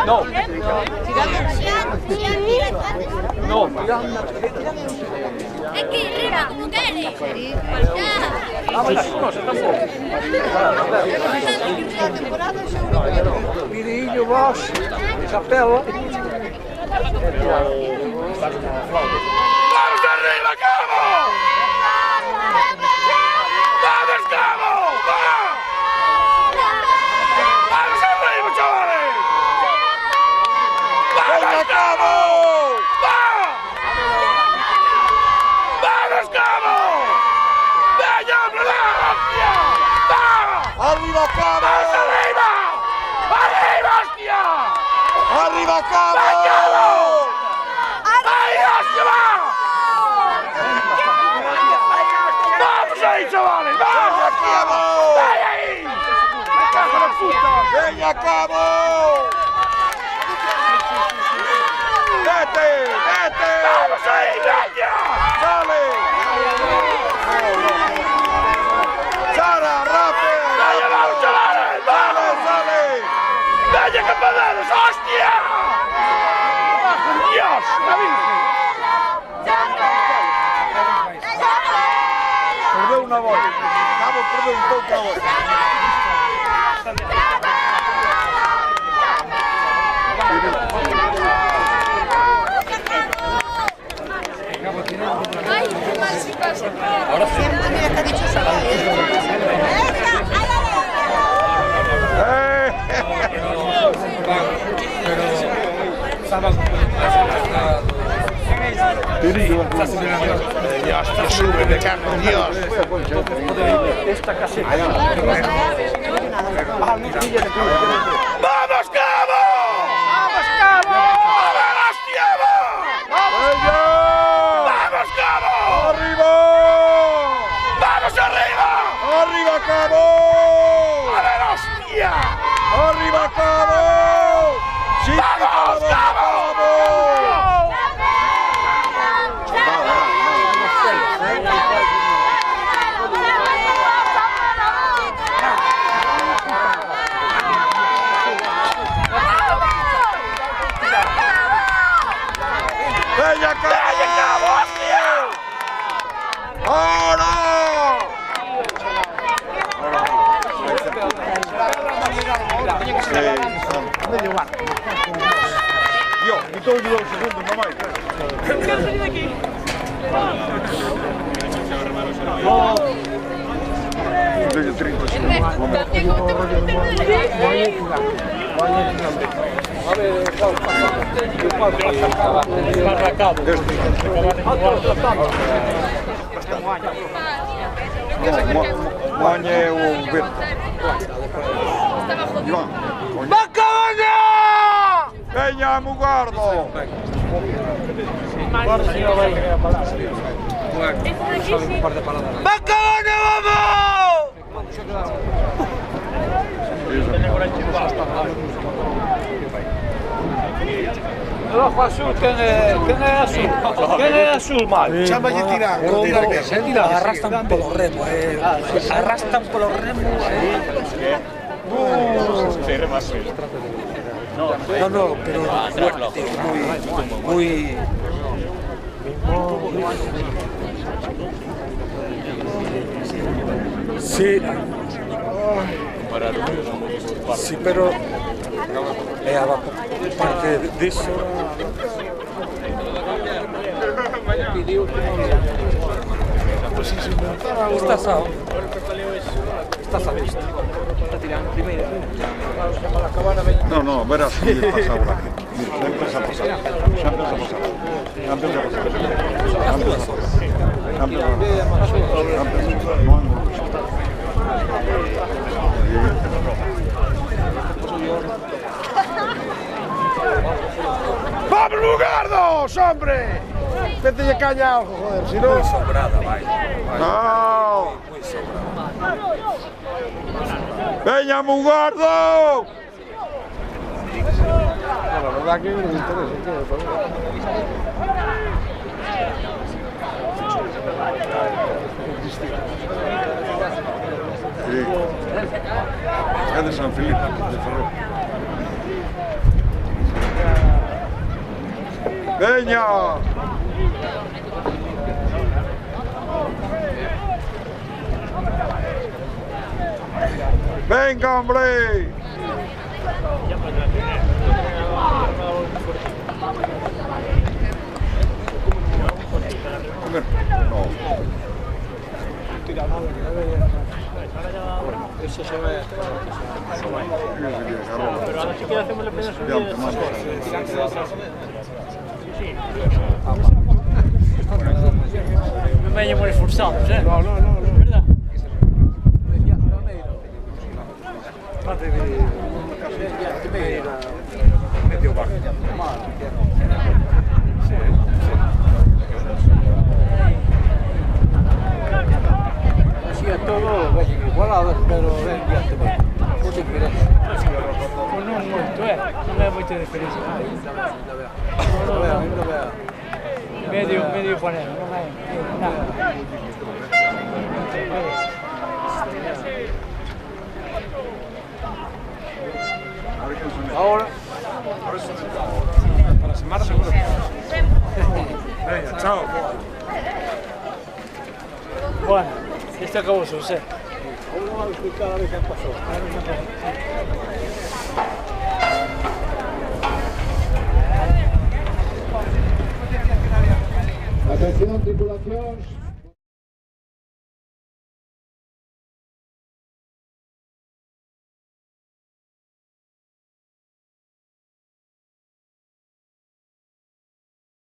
No. No. Es que arriba, como quieres. Virillo, vos, chapéu. ¡Vamos arriba, Cabo! ¡Vamos, Cabo! ¡Vamos arriba, chavales! ¡Vamos, Cabo! ¡Vamos, Cabo! ¡Venga, hombre, hostia! ¡Arriba, Cabo! ¡Vamos arriba! ¡Arriba, hostia! ¡Arriba, Cabo! ¡Ahí, hostia, va! ¡Vamos ahí, chavales! ¡Vamos, Cabo! ¡Ahí, ahí! ¡Me cago en la puta! ¡Venga, Cabo! ¡Vete! ¡Vete! ¡Vamos ahí, venga! ¡Sale! ¡Sara, rápido! ¡Venga, vamos, chavales! ¡Vamos, sale! ¡Venga, campeones! ¡Hostia! ¡Dios! ¡La Virgen! Perdeu una bola. Cabo perdeu un pouco a bola. Ahora sí. Mira que ha dicho Dios, te sube de carro, Dios. Esta caseta. ¡Vamos, Cabo! ¡Vamos, Cabo! ¡Vamos, hostia! ¡Vamos, Cabo! ¡Arriba! ¡Vamos arriba! ¡Arriba, Cabo! ¡A ver, hostia! ¡Arriba, Cabo! ¡Sí, ¡vamos, Cabo! ¡Venga, Cabo, hostia! ¡Ahora! Yo, y todo el segundo, mamá. ¿Qué has venido aquí? Desde 30 Moanje u Vrt. Iván. Bacabana! Peña, mu guardo. Bacabana, vamos! El ojo azul, ¿quién es azul? ¿Quién es azul mal? Chámalle tirar, Arrastran por los remos, arrastran por los remos. No, pero fuerte, muy... Sí. Sí, pero... parte disso estás a vista. Está tirando primeiro. No, verás que pasa ahora. Mira, ya empieza a pasar. Ya empieza a pasar. ¡Vamos, Mugardos, hombre! Vete de caña, joder, si no... Muy sobrada, vaya. ¡No! Muy sobrada. ¡Veña, Mugardo! La verdad que no me interesa. Sí. Es de San Felipe, de Ferrol. ¡Veña! ¡Venga, hombre! No. Eso se ve. Pero ahora sí que hacemos la pena subir. No me hayamos esforzado, ¿eh? No. ¿Verdad? Medio barco. Así es todo, igual, pero no te quieres. Pues no mucho, non é moita diferencia. Medio panel, non hai nada. Ahora, Para la semana seguro. Venga, chao. Bueno, este acabou, José. vamos a explicar a ver qué pasó. Atención, tripulación.